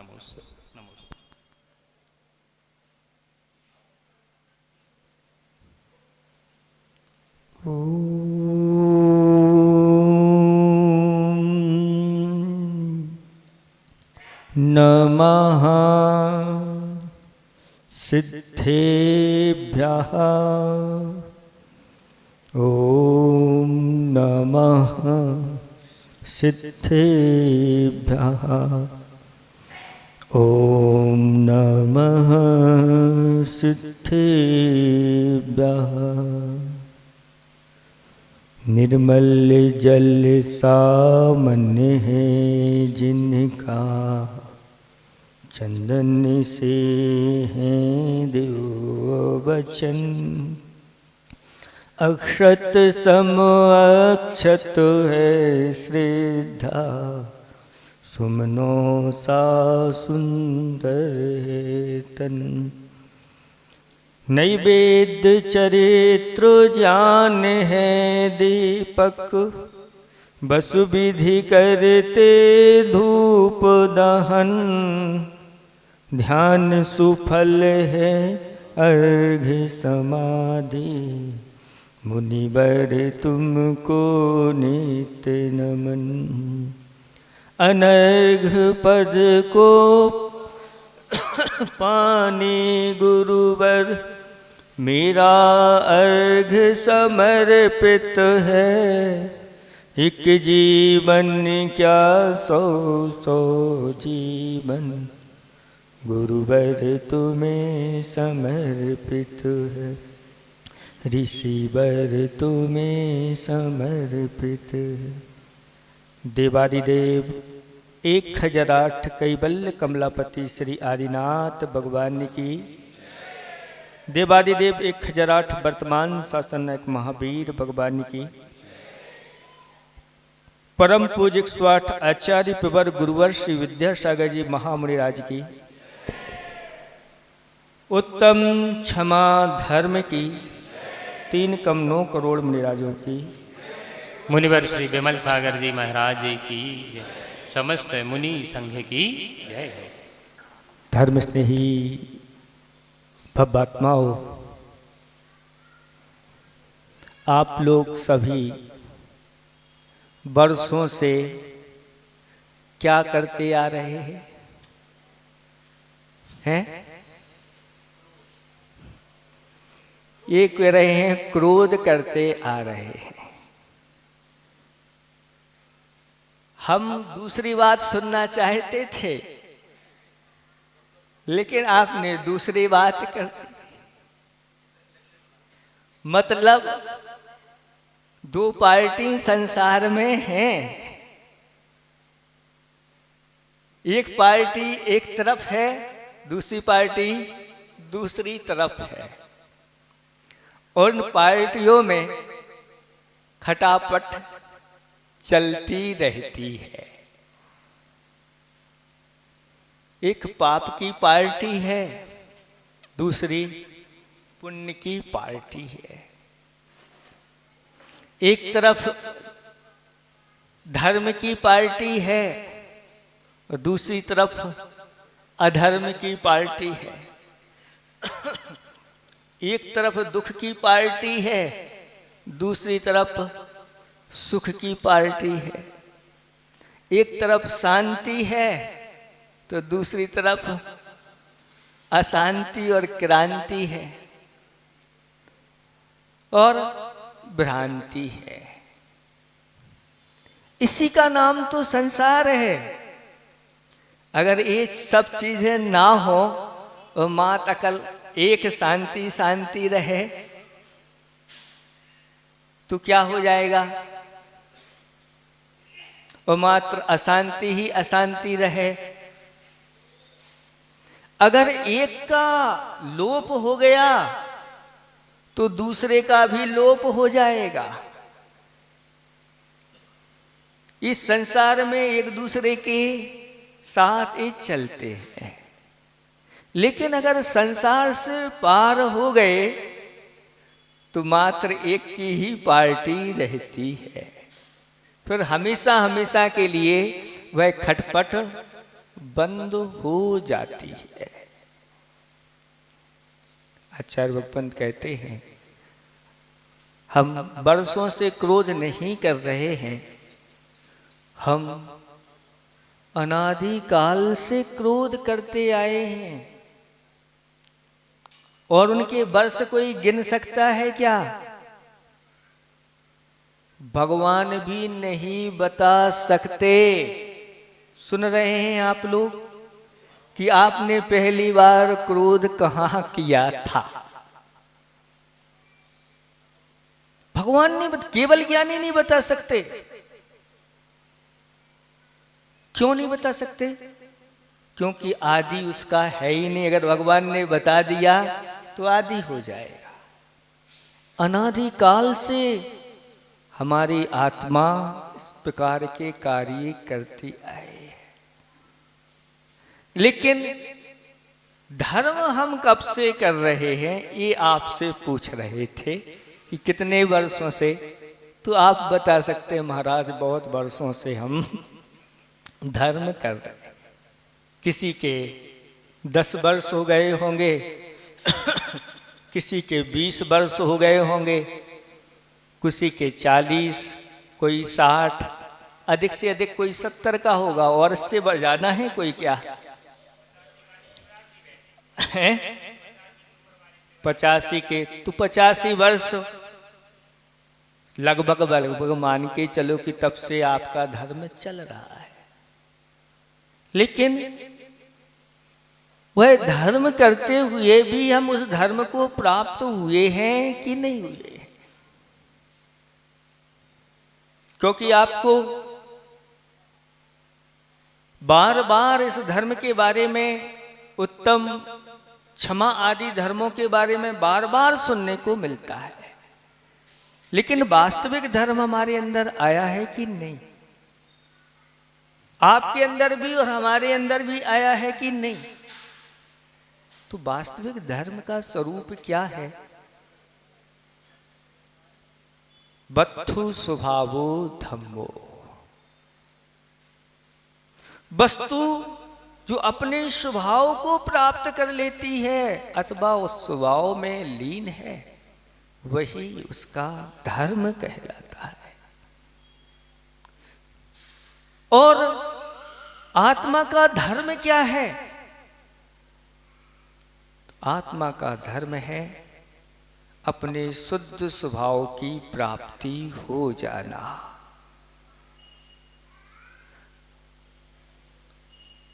नमोस्तु नमोस्तु। नमः सिद्धेभ्यः ॐ नमः सिद्धेभ्यः ॐ नमः सिद्धेभ्यः। निर्मल जल सामान्य है जिनका चंदन से है देव वचन। अक्षत सम अक्षत है श्रद्धा सुमनों सा सुंदर है तन। नैवेद्य चरित्र जान है दीपक बसु विधि करते धूप दहन। ध्यान सुफल है अर्घ्य समाधि मुनिवर तुमको नित्य नमन। अनर्घ पद को पानी गुरुवर मेरा अर्घ समर्पित है। एक जीवन क्या सौ सौ जीवन गुरुवर तुम्हें समर्पित है। ऋषिवर तुम्हें समर्पित है। देवादिदेव 1008 कैवल्य कमलापति श्री आदिनाथ भगवान की। देवादिदेव 1008 वर्तमान शासन नायक महावीर भगवान की। परम पूज्य 108 आचार्य प्रवर गुरुवर श्री विद्यासागर जी महामुनिराज की। उत्तम क्षमा धर्म की 3,9 करोड़ मुनिराजों की। मुनिवर श्री विमल सागर जी महाराज जी की जय। समस्त मुनि संघ की जय हो। धर्म स्नेही भव्यात्माओं, आप लोग सभी वर्षों से क्या करते आ रहे हैं? ये कह रहे हैं क्रोध करते आ रहे हैं। हम दूसरी बात सुनना चाहते थे लेकिन आपने दूसरी बात कर दी। मतलब दो पार्टी संसार में हैं। एक पार्टी एक तरफ है, दूसरी पार्टी दूसरी तरफ है। और उन पार्टियों में खटापट चलती रहती है। एक पाप की पार्टी है, दूसरी पुण्य की पार्टी है। एक तरफ धर्म की पार्टी है और दूसरी तरफ अधर्म की पार्टी है। एक तरफ दुख की पार्टी है, दूसरी तरफ सुख की पार्टी है। एक तरफ शांति है तो दूसरी तरफ अशांति और क्रांति है और भ्रांति है। इसी का नाम तो संसार है। अगर ये सब चीजें ना हो और मात अकल एक शांति शांति रहे तो क्या हो जाएगा? और मात्र अशांति ही अशांति रहे। अगर एक का लोप हो गया तो दूसरे का भी लोप हो जाएगा। इस संसार में एक दूसरे के साथ ही चलते हैं। लेकिन अगर संसार से पार हो गए तो मात्र एक की ही पार्टी रहती है। फिर हमेशा हमेशा के लिए वह खटपट बंद हो जाती है। आचार्य भगवंत कहते हैं हम वर्षों से क्रोध नहीं कर रहे हैं, हम अनादि काल से क्रोध करते आए हैं। और उनके वर्ष कोई गिन सकता है क्या? भगवान भी नहीं बता सकते। सुन रहे हैं आप लोग कि आपने पहली बार क्रोध कहाँ किया था? भगवान ने केवल ज्ञानी नहीं बता सकते। क्यों नहीं बता सकते? क्योंकि आदि उसका है ही नहीं। अगर भगवान ने बता दिया तो आदि हो जाएगा। अनादि काल से हमारी आत्मा इस प्रकार के कार्य करती आई है। लेकिन धर्म हम कब से कर रहे हैं, ये आपसे पूछ रहे थे कि कितने वर्षों से। तो आप बता सकते हैं महाराज बहुत वर्षों से हम धर्म कर रहे हैं। किसी के 10 वर्ष हो गए होंगे, किसी के 20 वर्ष हो गए होंगे, किसी के 40, कोई 60, अधिक से अधिक कोई 70 का होगा। और इससे बढ़ जाना है कोई क्या है? 85 के तो 85 वर्ष लगभग मान के चलो कि तब से आपका धर्म चल रहा है। लेकिन वह धर्म करते हुए भी हम उस धर्म को प्राप्त हुए हैं कि नहीं हुए हैं? क्योंकि आपको बार बार इस धर्म के बारे में, उत्तम, क्षमा आदि धर्मों के बारे में बार बार सुनने को मिलता है। लेकिन वास्तविक धर्म हमारे अंदर आया है कि नहीं? आपके अंदर भी और हमारे अंदर भी आया है कि नहीं? तो वास्तविक धर्म का स्वरूप क्या है? बत्थु स्वभावो धम्मो। वस्तु जो अपने स्वभाव को प्राप्त कर लेती है अथवा उस स्वभाव में लीन है, वही उसका धर्म कहलाता है। और आत्मा का धर्म क्या है? आत्मा का धर्म है अपने शुद्ध स्वभाव की प्राप्ति हो जाना।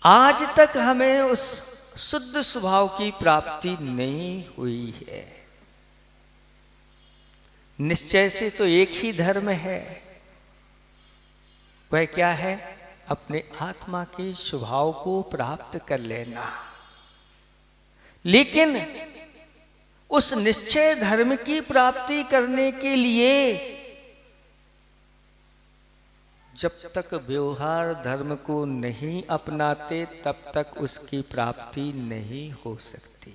आज तक हमें उस शुद्ध स्वभाव की प्राप्ति नहीं हुई है। निश्चय से तो एक ही धर्म है, वह क्या है? अपने आत्मा के स्वभाव को प्राप्त कर लेना। लेकिन उस निश्चय धर्म की प्राप्ति करने के लिए जब तक व्यवहार धर्म को नहीं अपनाते तब तक उसकी प्राप्ति नहीं हो सकती।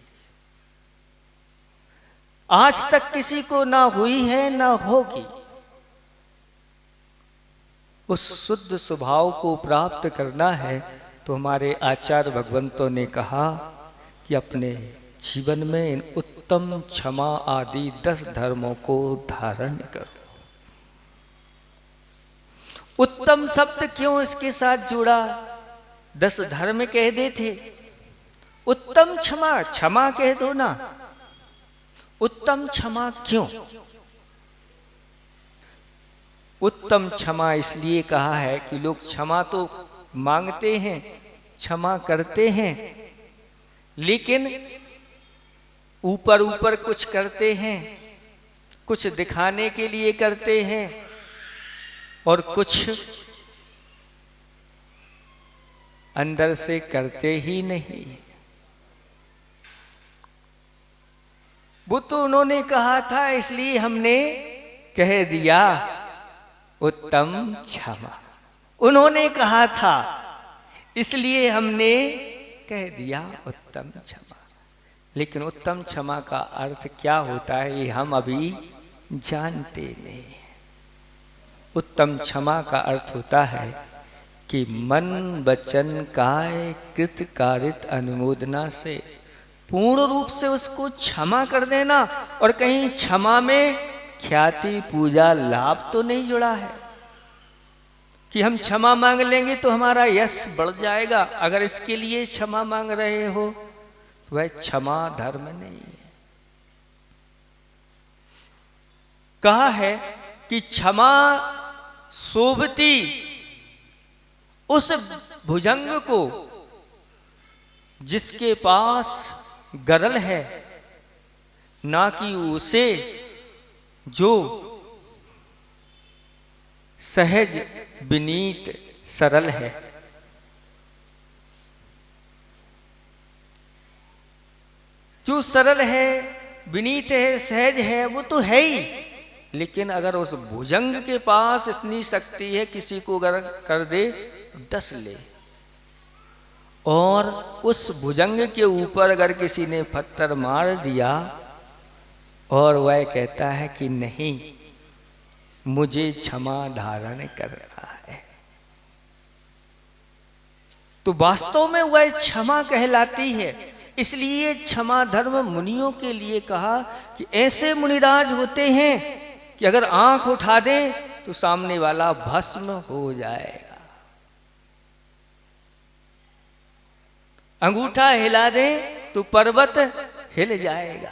आज तक किसी को ना हुई है ना होगी। उस शुद्ध स्वभाव को प्राप्त करना है तो हमारे आचार्य भगवंतों ने कहा कि अपने जीवन में इन उत्तम, क्षमा आदि 10 धर्मों को धारण करो। उत्तम शब्द क्यों इसके साथ जुड़ा? 10 धर्म कह देते, उत्तम क्षमा, क्षमा कह दो ना। उत्तम क्षमा क्यों? उत्तम क्षमा इसलिए कहा है कि लोग क्षमा तो मांगते हैं, क्षमा करते हैं, लेकिन ऊपर ऊपर कुछ करते हैं, कुछ दिखाने के लिए करते हैं और कुछ अंदर से करते ही नहीं। वो तो उन्होंने कहा था इसलिए हमने कह दिया उत्तम क्षमा। उन्होंने कहा था इसलिए हमने कह दिया उत्तम क्षमा। लेकिन उत्तम क्षमा का अर्थ क्या होता है ये हम अभी जानते नहीं। उत्तम क्षमा का अर्थ होता है कि मन वचन काय कृत कारित अनुमोदना से पूर्ण रूप से उसको क्षमा कर देना। और कहीं क्षमा में ख्याति पूजा लाभ तो नहीं जुड़ा है कि हम क्षमा मांग लेंगे तो हमारा यश बढ़ जाएगा। अगर इसके लिए क्षमा मांग रहे हो तो वह क्षमा धर्म नहीं है। कहा है कि क्षमा शोभती उस भुजंग को जिसके पास गरल है, ना कि उसे जो सहज विनीत सरल है। जो सरल है, विनीत है, सहज है, वो तो है ही, लेकिन अगर उस भुजंग के पास इतनी शक्ति है किसी को अगर कर दे डस ले, और उस भुजंग के ऊपर अगर किसी ने पत्थर मार दिया और वह कहता है कि नहीं मुझे क्षमा धारण करना है, तो वास्तव में वह क्षमा कहलाती है। इसलिए क्षमा धर्म मुनियों के लिए कहा कि ऐसे मुनिराज होते हैं कि अगर आंख उठा दें तो सामने वाला भस्म हो जाएगा, अंगूठा हिला दें तो पर्वत हिल जाएगा।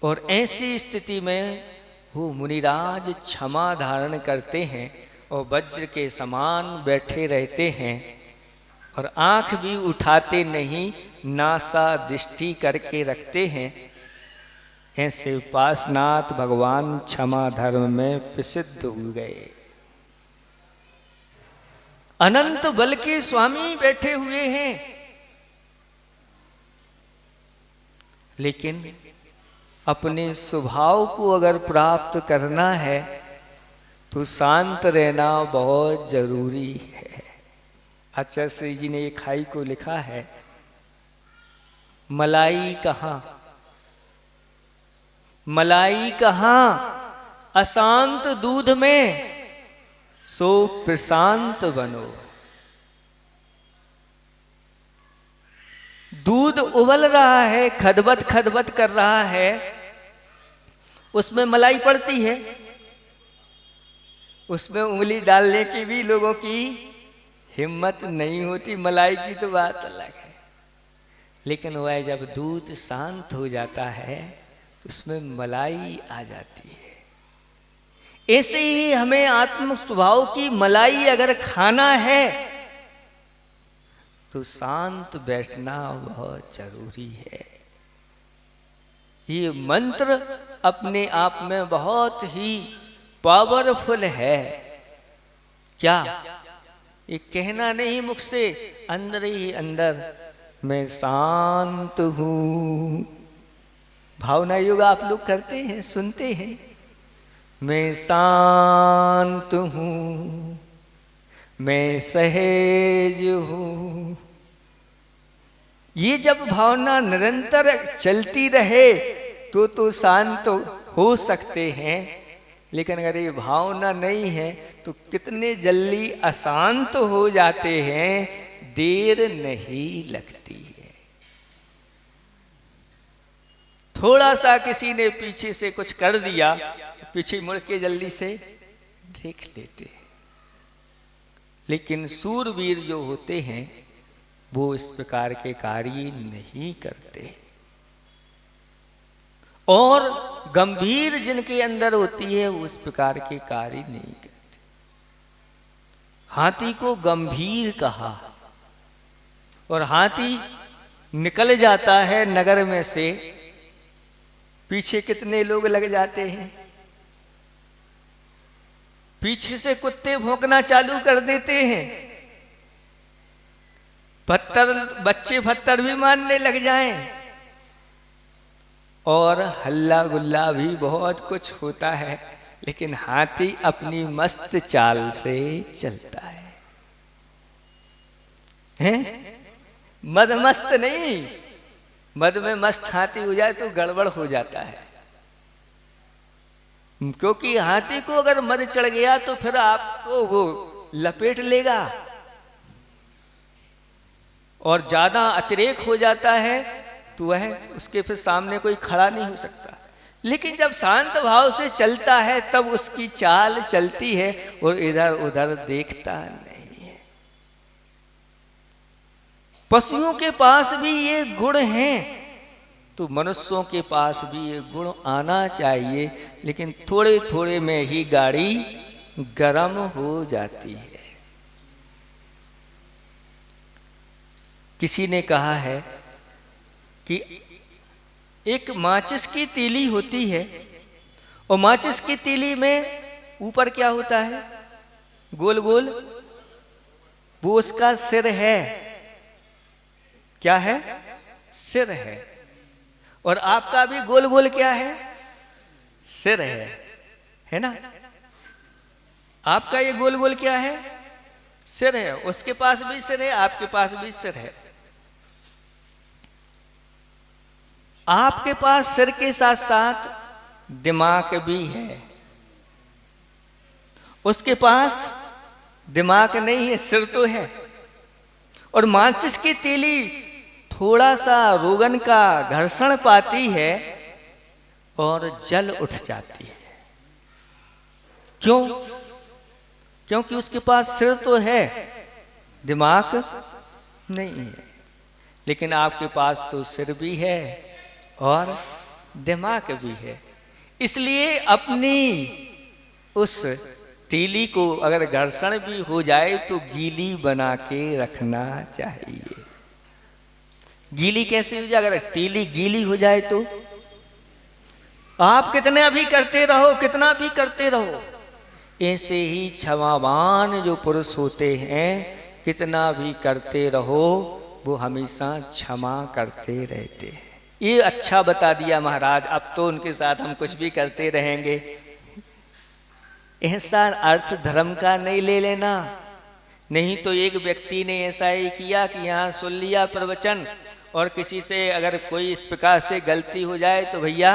और ऐसी स्थिति में वो मुनिराज क्षमा धारण करते हैं और वज्र के समान बैठे रहते हैं और आंख भी उठाते नहीं, नासा दृष्टि करके रखते हैं। ऐसे उपासनाथ भगवान क्षमा धर्म में प्रसिद्ध हो गए। अनंत बल के स्वामी बैठे हुए हैं, लेकिन अपने स्वभाव को अगर प्राप्त करना है तो शांत रहना बहुत जरूरी है। आचार्य श्री जी ने एक खाई को लिखा है, मलाई कहाँ, मलाई कहाँ अशांत दूध में, सो प्रशांत बनो। दूध उबल रहा है, खदबद खदबद कर रहा है, उसमें मलाई पड़ती है, उसमें उंगली डालने की भी लोगों की हिम्मत नहीं होती। मलाई की तो बात अलग है, लेकिन वह जब दूध शांत हो जाता है तो उसमें मलाई आ जाती है। ऐसे ही हमें आत्म स्वभाव की मलाई अगर खाना है तो शांत बैठना बहुत जरूरी है। ये मंत्र अपने आप में बहुत ही पावरफुल है। क्या ये कहना नहीं मुख से, अंदर ही अंदर मैं शांत हूं। भावना योग आप लोग करते हैं, सुनते हैं, मैं शांत हूं, मैं सहज हूं। ये जब भावना निरंतर चलती रहे तो शांत हो सकते हैं, लेकिन अगर ये भावना नहीं है तो कितने जल्दी अशांत हो जाते हैं, देर नहीं लगती है। थोड़ा सा किसी ने पीछे से कुछ कर दिया तो पीछे मुड़ के जल्दी से देख लेते हैं। लेकिन सूरवीर जो होते हैं वो इस प्रकार के कार्य नहीं करते, और गंभीर जिनके अंदर होती है वो इस प्रकार के कार्य नहीं करते। हाथी को गंभीर कहा, और हाथी निकल जाता है नगर में से, पीछे कितने लोग लग जाते हैं, पीछे से कुत्ते भौंकना चालू कर देते हैं, बच्चे पत्थर भी मारने लग जाएं, और हल्ला गुल्ला भी बहुत कुछ होता है, लेकिन हाथी अपनी मस्त चाल से चलता है। हैं? मद मस्त नहीं, मद में मस्त हाथी हो जाए तो गड़बड़ हो जाता है। क्योंकि हाथी को अगर मद चढ़ गया तो फिर आपको वो लपेट लेगा, और ज्यादा अतिरेक हो जाता है तो वह उसके फिर सामने कोई खड़ा नहीं हो सकता। लेकिन जब शांत भाव से चलता है तब उसकी चाल चलती है और इधर उधर देखता नहीं है। पशुओं के पास भी ये गुण हैं, तो मनुष्यों के पास भी ये गुण आना चाहिए, लेकिन थोड़े थोड़े में ही गाड़ी गर्म हो जाती है। किसी ने कहा है कि एक माचिस की तीली होती है, और माचिस की तीली में ऊपर क्या होता है, गोल गोल, वो उसका सिर है। क्या है? सिर है। और आपका भी गोल गोल क्या है? सिर है ना? आपका ये गोल गोल क्या है? सिर है। उसके पास भी सिर है, आपके पास भी सिर है। आपके पास सिर के साथ साथ दिमाग भी है, उसके पास दिमाग नहीं है, सिर तो है। और माचिस की तीली थोड़ा सा रोगन का घर्षण पाती है और जल उठ जाती है। क्यों? क्योंकि उसके पास सिर तो है, दिमाग नहीं है। लेकिन आपके पास तो सिर भी है और दिमाग भी है। इसलिए अपनी उस तीली को अगर घर्षण भी हो जाए तो गीली बना के रखना चाहिए। गीली कैसे हो जाए? अगर तीली गीली हो जाए तो आप कितना भी करते रहो, कितना भी करते रहो, ऐसे ही क्षमावान जो पुरुष होते हैं, कितना भी करते रहो वो हमेशा क्षमा करते रहते हैं। ये अच्छा बता दिया महाराज, अब तो उनके साथ हम कुछ भी करते रहेंगे। ऐसा अर्थ धर्म का नहीं ले लेना। नहीं तो एक व्यक्ति ने ऐसा ही किया कि यहाँ सुन लिया प्रवचन, और किसी से अगर कोई इस प्रकार से गलती हो जाए तो भैया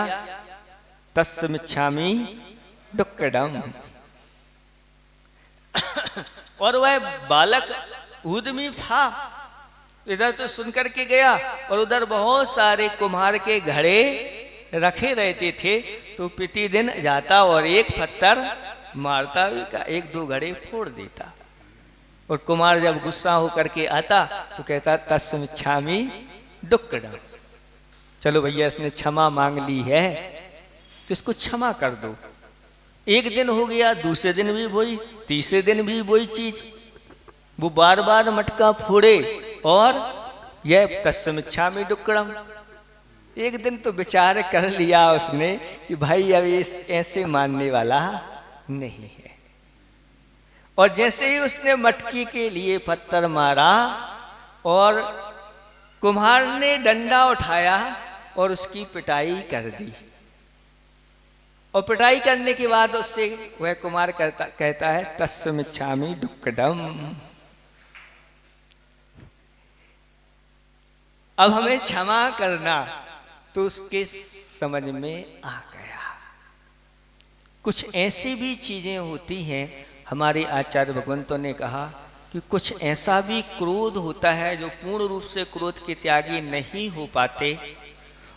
तस्मिच्छामि दुक्कडम। और वह बालक उद्यमी था, इधर तो सुन करके गया और उधर बहुत सारे कुम्हार के घड़े रखे रहते थे, तो प्रतिदिन जाता और एक पत्थर मारता भी का, एक दो घड़े फोड़ देता। और कुमार जब गुस्सा होकर के आता तो कहता तस्मिच्छामि दुक्कडम। चलो भैया इसने क्षमा मांग ली है तो इसको क्षमा कर दो। एक दिन हो गया, दूसरे दिन भी वही, तीसरे दिन भी वही चीज, वो बार बार मटका फोड़े और यह तस्मिच्छामि दुक्कडम। एक दिन तो विचार कर लिया उसने कि भाई अब इस ऐसे मानने वाला नहीं है। और जैसे ही उसने मटकी के लिए पत्थर मारा और कुम्हार ने डंडा उठाया और उसकी पिटाई कर दी, और पिटाई करने के बाद उससे वह कुम्हार कहता है तस्मिच्छामि दुक्कडम। अब हमें क्षमा करना, तो उसके समझ में आ गया। कुछ ऐसी भी चीजें होती हैं, हमारे आचार्य भगवंतों ने कहा कि कुछ ऐसा भी क्रोध होता है जो पूर्ण रूप से क्रोध के त्यागी नहीं हो पाते,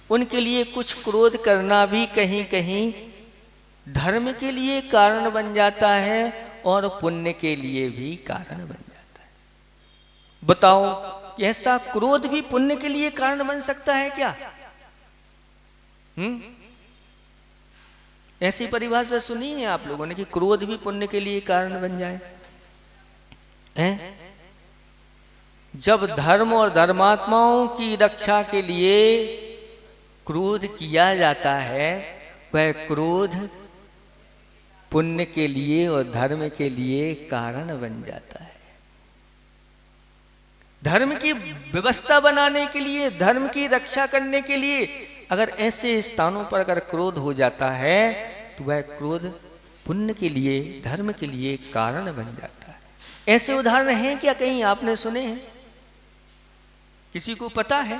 उनके लिए कुछ क्रोध करना भी कहीं कहीं धर्म के लिए कारण बन जाता है और पुण्य के लिए भी कारण बन जाता है। बताओ, ऐसा क्रोध भी पुण्य के लिए कारण बन सकता है क्या? ऐसी परिभाषा सुनी है आप लोगों ने कि क्रोध भी पुण्य के लिए कारण बन जाए? हैं? जब धर्म और धर्मात्माओं की रक्षा के लिए क्रोध किया जाता है, वह क्रोध पुण्य के लिए और धर्म के लिए कारण बन जाता है। धर्म की व्यवस्था बनाने के लिए, धर्म की रक्षा करने के लिए अगर ऐसे स्थानों पर अगर क्रोध हो जाता है तो वह क्रोध पुण्य के लिए, धर्म के लिए कारण बन जाता है। ऐसे उदाहरण हैं क्या? कहीं आपने सुने हैं? किसी को पता है?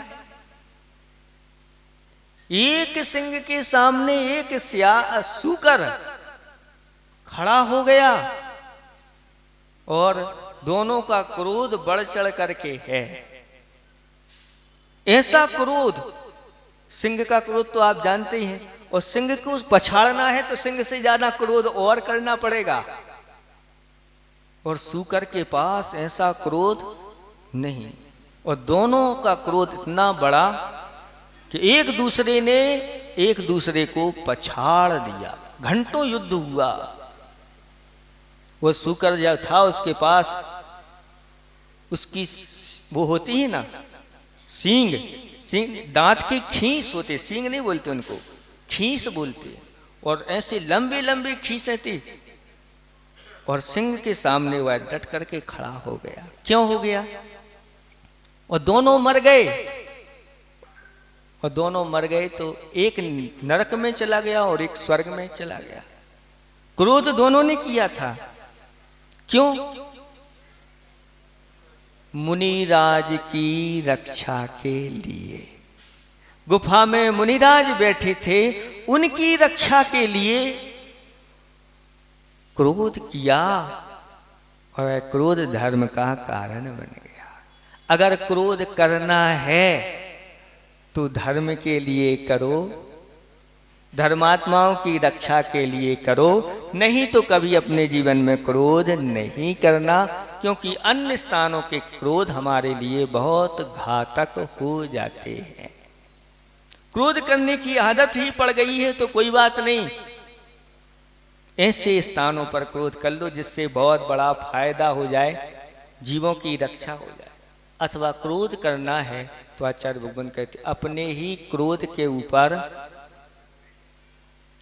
एक सिंह के सामने एक सूकर खड़ा हो गया और दोनों का क्रोध बढ़ चढ़ करके है। ऐसा क्रोध, सिंह का क्रोध तो आप जानते ही हैं, और सिंह को पछाड़ना है तो सिंह से ज्यादा क्रोध और करना पड़ेगा, और सूकर के पास ऐसा क्रोध नहीं। और दोनों का क्रोध इतना बड़ा कि एक दूसरे ने एक दूसरे को पछाड़ दिया, घंटों युद्ध हुआ। वो सूकर जब था उसके पास उसकी वो होती है ना सींग, दांत की खींच होते, सींग नहीं बोलते उनको, खींच बोलते, और ऐसे लंबी लंबी खींचें थी। और सिंह के सामने वह डट करके खड़ा हो गया। क्यों हो गया? और दोनों मर गए, और दोनों मर गए तो एक नरक में चला गया और एक स्वर्ग में चला गया। क्रोध दोनों ने किया था। क्यों? मुनिराज की रक्षा के लिए। गुफा में मुनिराज बैठे थे, उनकी रक्षा के लिए क्रोध किया, और क्रोध धर्म का कारण बन गया। अगर क्रोध करना है तो धर्म के लिए करो, धर्मात्माओं की रक्षा के लिए करो, नहीं तो कभी अपने जीवन में क्रोध नहीं करना, क्योंकि अन्य स्थानों के क्रोध हमारे लिए बहुत घातक हो जाते हैं। क्रोध करने की आदत ही पड़ गई है तो कोई बात नहीं, ऐसे स्थानों पर क्रोध कर लो जिससे बहुत बड़ा फायदा हो जाए, जीवों की रक्षा हो जाए। अथवा क्रोध करना है तो आचार्य भगवान कहते अपने ही क्रोध के ऊपर,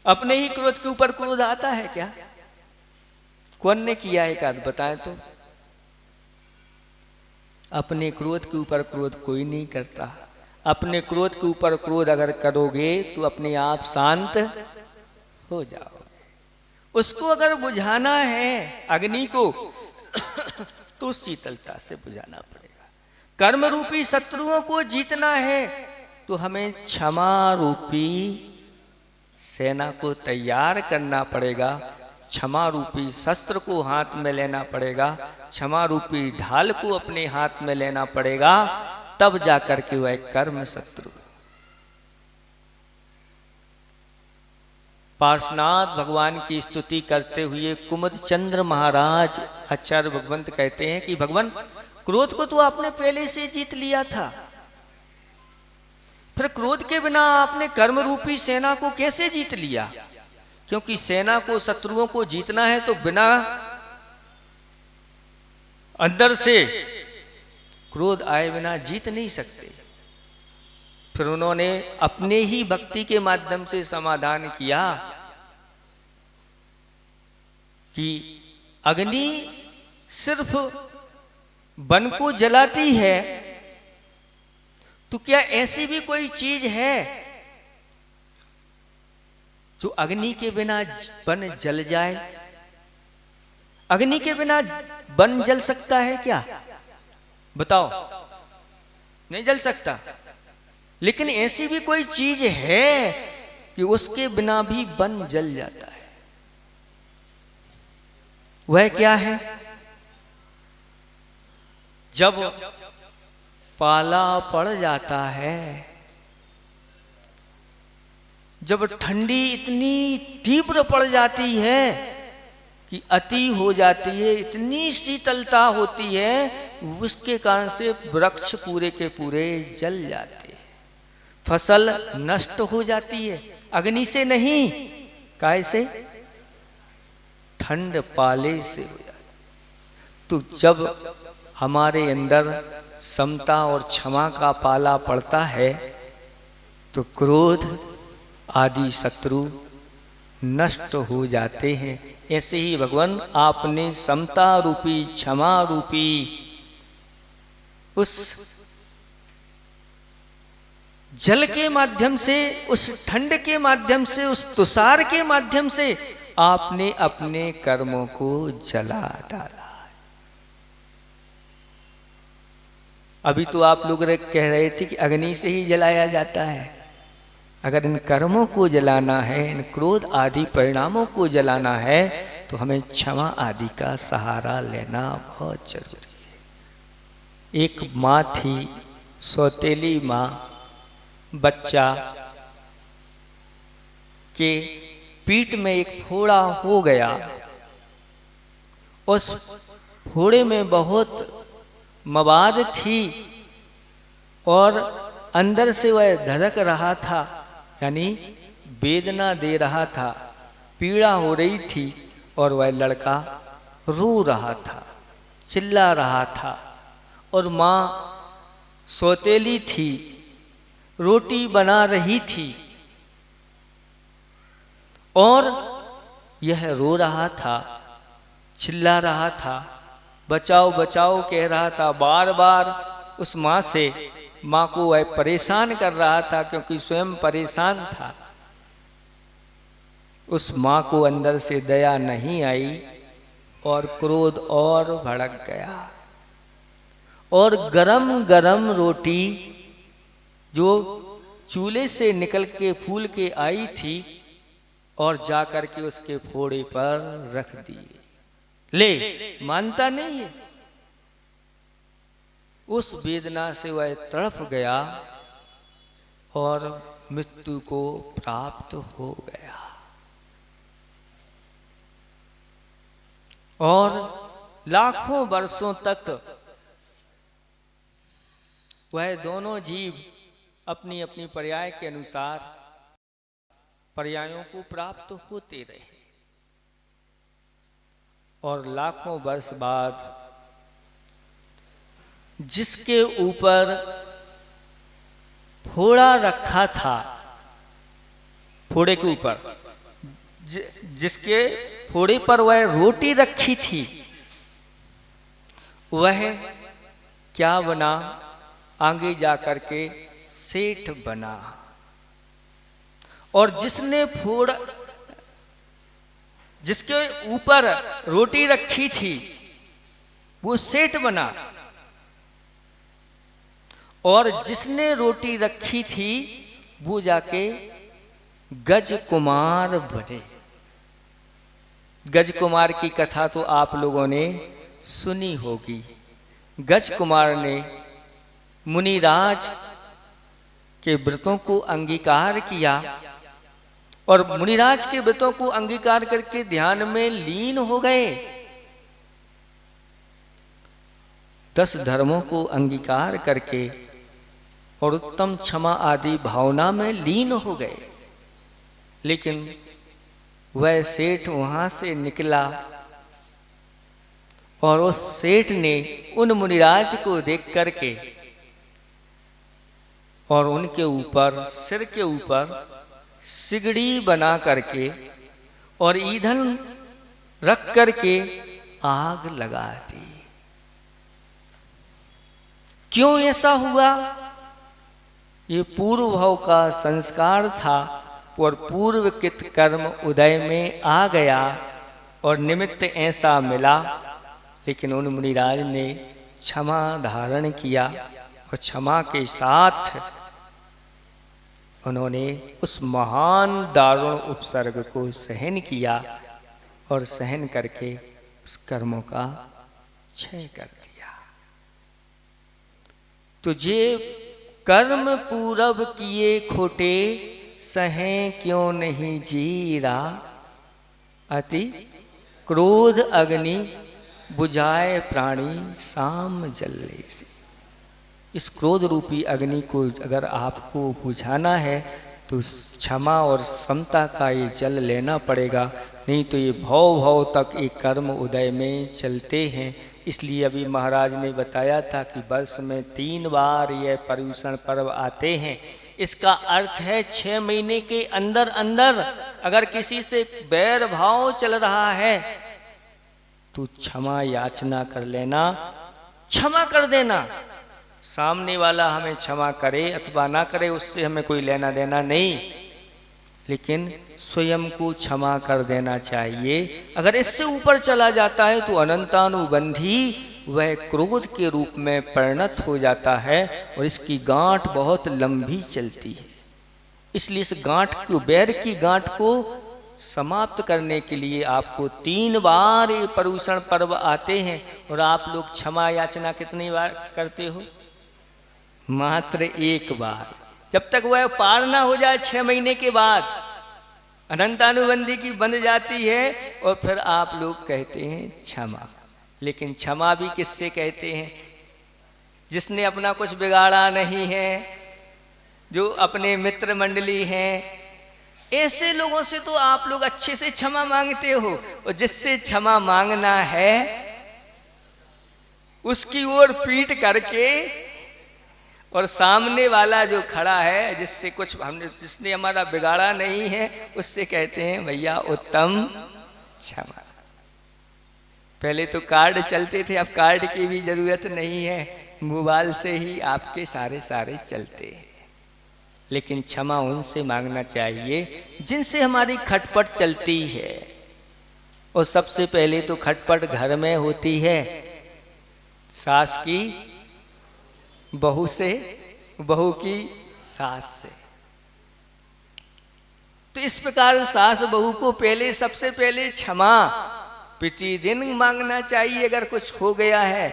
अपने ही क्रोध के ऊपर क्रोध आता है क्या? कौन ने किया है? एक आध बताएं तो। अपने क्रोध के ऊपर क्रोध कोई नहीं करता। अपने क्रोध के ऊपर क्रोध अगर करोगे तो अपने आप शांत हो जाओगे। उसको अगर बुझाना है अग्नि को तो शीतलता से बुझाना पड़ेगा। कर्म रूपी शत्रुओं को जीतना है तो हमें क्षमा रूपी सेना को तैयार करना पड़ेगा, क्षमा रूपी शस्त्र को हाथ में लेना पड़ेगा, क्षमा रूपी ढाल को अपने हाथ में लेना पड़ेगा, तब जाकर के वह कर्म शत्रु। पार्श्वनाथ भगवान की स्तुति करते हुए कुमुद चंद्र महाराज आचार्य भगवंत कहते हैं कि भगवान क्रोध को तो आपने पहले से जीत लिया था, फिर क्रोध के बिना आपने कर्म रूपी सेना को कैसे जीत लिया? क्योंकि सेना को, शत्रुओं को जीतना है तो बिना अंदर से क्रोध आए बिना जीत नहीं सकते। फिर उन्होंने अपने ही भक्ति के माध्यम से समाधान किया कि अग्नि सिर्फ वन को जलाती है, तो क्या ऐसी भी कोई चीज है जो अग्नि के बिना वन जल जाए? अग्नि के बिना वन जल सकता है क्या? बताओ, नहीं जल सकता। लेकिन ऐसी भी कोई चीज है कि उसके बिना भी वन जल जाता है। वह क्या है? जब पाला पड़ जाता है, जब ठंडी इतनी तीव्र पड़ जाती है कि अति हो जाती है, इतनी शीतलता होती है, उसके कारण से वृक्ष पूरे के पूरे जल जाते हैं, फसल नष्ट हो जाती है। अग्नि से नहीं, काय से? ठंड पाले से हो जाती। तो जब हमारे अंदर समता और क्षमा का पाला पड़ता है तो क्रोध आदि शत्रु नष्ट हो जाते हैं। ऐसे ही भगवान आपने समता रूपी, क्षमा रूपी उस जल के माध्यम से, उस ठंड के माध्यम से, उस तुषार के माध्यम से आपने अपने कर्मों को जला डाला। अभी तो आप लोग कह रहे थे कि अग्नि से ही जलाया जाता है। अगर इन कर्मों को जलाना है, इन क्रोध आदि परिणामों को जलाना है, तो हमें क्षमा आदि का सहारा लेना बहुत जरूरी है। एक माँ थी, सौतेली माँ, बच्चा के पीठ में एक फोड़ा हो गया। उस फोड़े में बहुत मवाद थी और अंदर से वह धड़क रहा था, यानी वेदना दे रहा था, पीड़ा हो रही थी और वह लड़का रो रहा था, चिल्ला रहा था। और माँ सौतेली थी, रोटी बना रही थी और यह रो रहा था, चिल्ला रहा था, बचाओ बचाओ कह रहा था बार बार उस माँ से। माँ को वह परेशान कर रहा था क्योंकि स्वयं परेशान था। उस माँ को अंदर से दया नहीं आई और क्रोध और भड़क गया और गरम गरम रोटी जो चूल्हे से निकल के फूल के आई थी और जाकर के उसके फोड़े पर रख दिए। ले, मानता नहीं है। उस वेदना से वह तड़प गया और मृत्यु को प्राप्त हो गया। और लाखों वर्षों तक वह दोनों जीव अपनी अपनी पर्याय के अनुसार पर्यायों को प्राप्त होते रहे। और लाखों वर्ष बाद जिसके ऊपर फोड़ा रखा था, फोड़े के ऊपर जिसके फोड़े पर वह रोटी रखी थी, वह क्या बना? आगे जाकर के सेठ बना। और जिसने जिसके ऊपर रोटी रखी थी वो सेठ बना। और जिसने रोटी रखी थी वो जाके गज कुमार बने। गज कुमार की कथा तो आप लोगों ने सुनी होगी। गज कुमार ने मुनिराज के व्रतों को अंगीकार किया और मुनिराज के व्रतों को अंगीकार करके ध्यान में लीन हो गए। 10 धर्मों को अंगीकार करके और उत्तम क्षमा आदि भावना में लीन हो गए। लेकिन वह सेठ वहां से निकला और उस सेठ ने उन मुनिराज को देख करके और उनके ऊपर, सिर के ऊपर सिगड़ी बना करके और ईंधन रख करके आग लगा दी। क्यों ऐसा हुआ? ये पूर्व भाव का संस्कार था और पूर्व कृत कर्म उदय में आ गया और निमित्त ऐसा मिला। लेकिन उन मुनिराज ने क्षमा धारण किया और क्षमा के साथ उन्होंने उस महान दारुण उपसर्ग को सहन किया और सहन करके उस कर्मों का क्षय कर दिया। तो जे कर्म पूरब किए खोटे, सहें क्यों नहीं जीरा। अति क्रोध अग्नि बुझाए प्राणी साम जले से। इस क्रोध रूपी अग्नि को अगर आपको बुझाना है तो क्षमा और समता का ये जल लेना पड़ेगा, नहीं तो ये भव भव तक ये कर्म उदय में चलते हैं। इसलिए अभी महाराज ने बताया था कि वर्ष में 3 बार यह पर्युषण पर्व आते हैं। इसका अर्थ है 6 महीने के अंदर अंदर अगर किसी से बैर भाव चल रहा है तो क्षमा याचना कर लेना, क्षमा कर देना। सामने वाला हमें क्षमा करे अथवा ना करे उससे हमें कोई लेना देना नहीं, लेकिन स्वयं को क्षमा कर देना चाहिए। अगर इससे ऊपर चला जाता है तो अनंतानुबंधी वह क्रोध के रूप में परिणत हो जाता है और इसकी गांठ बहुत लंबी चलती है। इसलिए इस गांठ को, बैर की गांठ को समाप्त करने के लिए आपको 3 बार ये पर्युषण पर्व आते हैं, और आप लोग क्षमा याचना कितनी बार करते हो? मात्र 1 बार। जब तक वह पार ना हो जाए 6 महीने के बाद अनंतानुबंधी की बन जाती है, और फिर आप लोग कहते हैं क्षमा। लेकिन क्षमा भी किससे कहते हैं? जिसने अपना कुछ बिगाड़ा नहीं है, जो अपने मित्र मंडली हैं, ऐसे लोगों से तो आप लोग अच्छे से क्षमा मांगते हो। और जिससे क्षमा मांगना है उसकी ओर पीठ करके, और सामने वाला जो खड़ा है जिससे कुछ हमने जिसने हमारा बिगाड़ा नहीं है, उससे कहते हैं भैया उत्तम क्षमा। पहले तो कार्ड चलते थे, अब कार्ड की भी जरूरत नहीं है, मोबाइल से ही आपके सारे चलते हैं। लेकिन क्षमा उनसे मांगना चाहिए जिनसे हमारी खटपट चलती है। और सबसे पहले तो खटपट घर में होती है, सास की बहू से, बहू की सास से। तो इस प्रकार सास बहू को पहले सबसे पहले क्षमा प्रतिदिन मांगना चाहिए अगर कुछ हो गया है।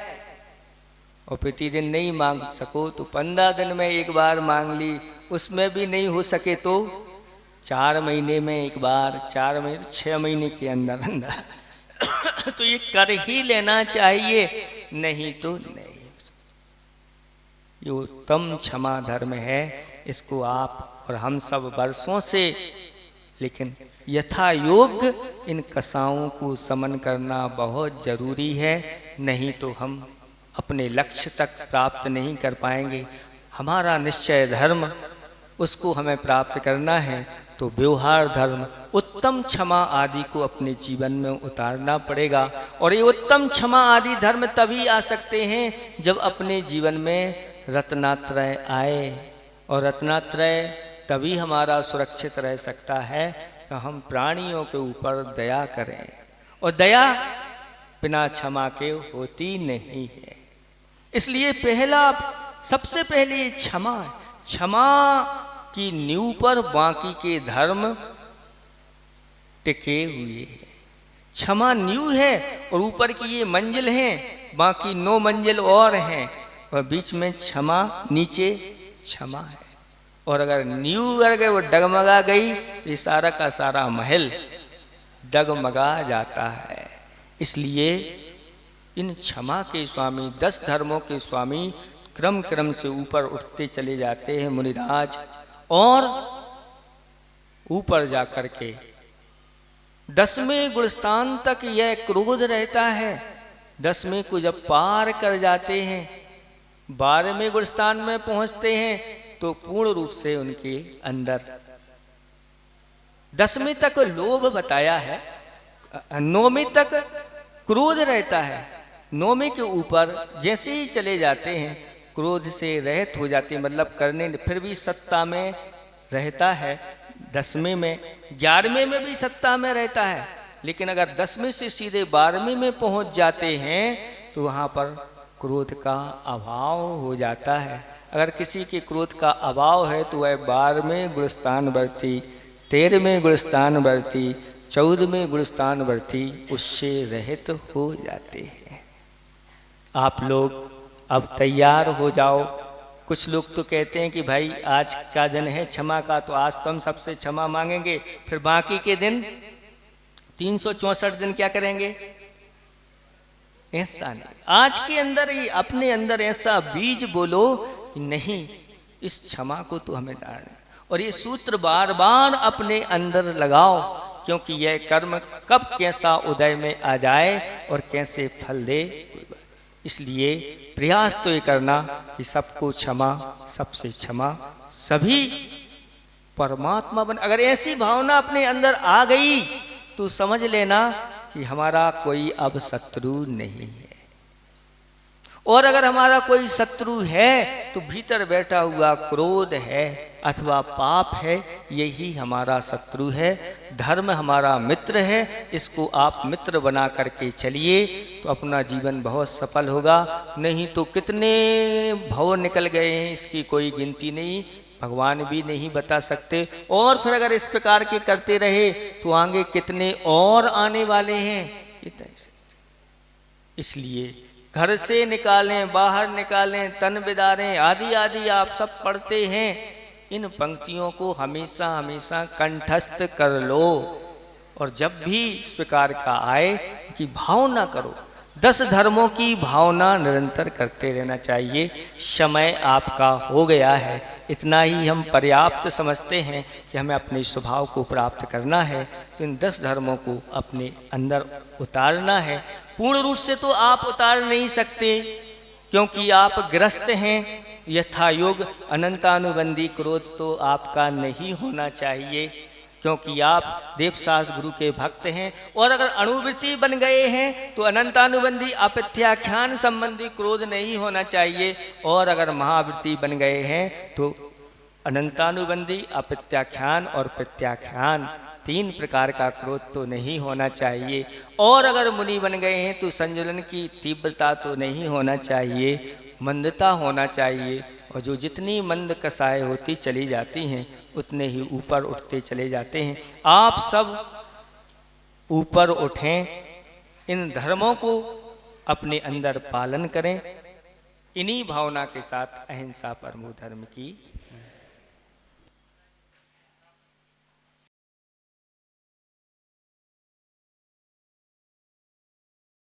और प्रतिदिन नहीं मांग सको तो 15 दिन में 1 बार मांग ली, उसमें भी नहीं हो सके तो 4 महीने में 1 बार, 4 महीने तो 6 महीने के अंदर अंदर तो ये कर ही लेना चाहिए, नहीं तो नहीं। ये उत्तम क्षमा धर्म है, इसको आप और हम सब वर्षों से, लेकिन यथा योग्य इन कसाओं को समन करना बहुत जरूरी है, नहीं तो हम अपने लक्ष्य तक प्राप्त नहीं कर पाएंगे। हमारा निश्चय धर्म उसको हमें प्राप्त करना है तो व्यवहार धर्म, उत्तम क्षमा आदि को अपने जीवन में उतारना पड़ेगा। और ये उत्तम क्षमा आदि धर्म तभी आ सकते हैं जब अपने जीवन में रत्नात्रय आए, और रत्नात्रय तभी हमारा सुरक्षित रह सकता है तो हम प्राणियों के ऊपर दया करें, और दया बिना क्षमा के होती नहीं है। इसलिए सबसे पहले ये क्षमा की नींव पर बाकी के धर्म टिके हुए हैं। क्षमा नींव है और ऊपर की ये मंजिल है, बाकी 9 मंजिल और हैं, और बीच में क्षमा, नीचे क्षमा है। और अगर नींव अगर वो डगमगा गई तो ये सारा का सारा महल डगमगा जाता है। इसलिए इन क्षमा के स्वामी, 10 धर्मों के स्वामी क्रम से ऊपर उठते चले जाते हैं मुनिराज, और ऊपर जाकर के 10वें गुणस्थान तक यह क्रोध रहता है। 10वें को जब पार कर जाते हैं, 12वें गुणस्थान में पहुंचते हैं तो पूर्ण रूप से उनके अंदर 10वें तक लोभ बताया है, 9वें तक क्रोध रहता है। 9वें के ऊपर जैसे ही चले जाते हैं क्रोध से रहित हो जाते, मतलब करने, फिर भी सत्ता में रहता है। 10वें में, 11वें में भी सत्ता में रहता है, लेकिन अगर 10वें से सीधे 12वें में पहुंच जाते हैं तो वहाँ पर क्रोध का अभाव हो जाता है। अगर किसी के क्रोध का अभाव है तो वह 12वें गुणस्थान वर्ती, 13वें गुणस्थान वर्ती, 14वें गुणस्थान वर्ती उससे रहित हो जाते हैं। आप लोग अब तैयार हो जाओ। कुछ लोग तो कहते हैं कि भाई आज का दिन है क्षमा का, तो आज तो हम सबसे क्षमा मांगेंगे, फिर बाकी के दिन 364 दिन क्या करेंगे? ऐसा नहीं। आज के अंदर ही अपने अंदर ऐसा बीज बोलो कि नहीं, इस क्षमा को तो हमें डालना, और ये सूत्र बार बार अपने अंदर लगाओ, क्योंकि यह कर्म कब कैसा उदय में आ जाए और कैसे फल दे। इसलिए प्रयास तो ये करना कि सबको क्षमा, सबसे क्षमा, सभी परमात्मा बन। अगर ऐसी भावना अपने अंदर आ गई तो समझ लेना कि हमारा कोई अब शत्रु नहीं है। और अगर हमारा कोई शत्रु है तो भीतर बैठा हुआ क्रोध है अथवा पाप है, यही हमारा शत्रु है। धर्म हमारा मित्र है, इसको आप मित्र बना करके चलिए तो अपना जीवन बहुत सफल होगा। नहीं तो कितने भव निकल गए हैं, इसकी कोई गिनती नहीं। भगवान भी नहीं बता सकते। और फिर अगर इस प्रकार के करते रहे तो आगे कितने और आने वाले हैं ये तय से। इसलिए घर से निकालें, बाहर निकालें, तन बिदारें आदि आदि आप सब पढ़ते हैं। इन पंक्तियों को हमेशा हमेशा कंठस्थ कर लो। और जब भी इस प्रकार का आए कि भावना करो, 10 धर्मों की भावना निरंतर करते रहना चाहिए। समय आपका हो गया है, इतना ही हम पर्याप्त समझते हैं कि हमें अपने स्वभाव को प्राप्त करना है। तो इन 10 धर्मों को अपने अंदर उतारना है। पूर्ण रूप से तो आप उतार नहीं सकते, क्योंकि आप ग्रस्त हैं। यथा योग अनंतानुबंधी क्रोध तो आपका नहीं होना चाहिए, क्योंकि आप देवशास्त्र गुरु के भक्त हैं। और अगर अणुवृत्ति बन गए हैं तो अनंतानुबंधी अप्रत्याख्यान संबंधी क्रोध नहीं होना चाहिए। और अगर महावृत्ति बन गए हैं तो अनंतानुबंधी अप्रत्याख्यान और प्रत्याख्यान 3 प्रकार का क्रोध तो नहीं होना चाहिए। और अगर मुनि बन गए हैं तो संजलन की तीव्रता तो नहीं होना चाहिए, मंदता होना चाहिए। और जो जितनी मंद कसाय होती चली जाती हैं उतने ही ऊपर उठते चले जाते हैं। आप सब ऊपर उठें, इन धर्मों को अपने अंदर पालन करें। इन्हीं भावना के साथ अहिंसा परमो धर्म की